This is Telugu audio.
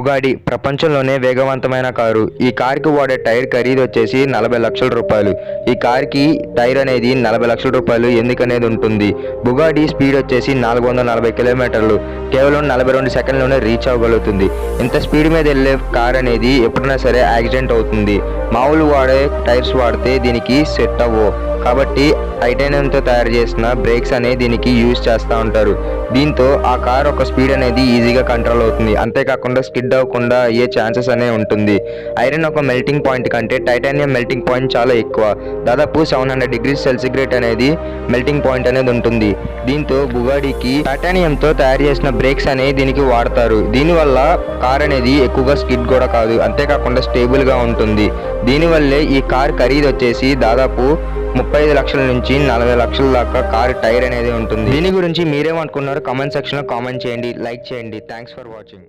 బుగాడి ప్రపంచంలోనే వేగవంతమైన కారు. ఈ కారుకి వాడే టైర్ ఖరీదు వచ్చేసి 40 లక్షల రూపాయలు. ఈ కారుకి టైర్ అనేది 40 లక్షల రూపాయలు ఎందుకనేది ఉంటుంది. బుగాడి స్పీడ్ వచ్చేసి 440 కిలోమీటర్లు కేవలం 42 సెకండ్లోనే రీచ్ అవ్వగలుగుతుంది. ఇంత స్పీడ్ మీద వెళ్ళే కార్ అనేది ఎప్పుడైనా సరే యాక్సిడెంట్ అవుతుంది. మామూలు వాడే టైర్స్ వాడితే దీనికి సెట్ అవ్వవు. కాబట్టి టైటానియంతో తయారు చేసిన బ్రేక్స్ అనేది దీనికి యూజ్ చేస్తూ ఉంటారు. దీంతో ఆ కార్ ఒక స్పీడ్ అనేది ఈజీగా కంట్రోల్ అవుతుంది. అంతేకాకుండా స్కిడ్ అవ్వకుండా అయ్యే ఛాన్సెస్ అనేవి ఉంటుంది. ఐరన్ ఒక మెల్టింగ్ పాయింట్ కంటే టైటానియం మెల్టింగ్ పాయింట్ చాలా ఎక్కువ. దాదాపు 700 డిగ్రీస్ సెల్సిగ్రేడ్ అనేది మెల్టింగ్ పాయింట్ అనేది ఉంటుంది. దీంతో బుగాడికి టైటానియంతో తయారు చేసిన బ్రేక్స్ అనేవి దీనికి వాడతారు. దీనివల్ల కార్ అనేది ఎక్కువగా స్కిడ్ కూడా కాదు, అంతేకాకుండా స్టేబుల్గా ఉంటుంది. దీనివల్లే ఈ కార్ ఖరీదు వచ్చేసి దాదాపు 35 లక్షల నుంచి 40 లక్షల దాకా కార్ టైర్ అనేది ఉంటుంది. దీని గురించి మీరేమనుకున్నారో కామెంట్ సెక్షన్లో కామెంట్ చేయండి, లైక్ చేయండి. Thanks for watching.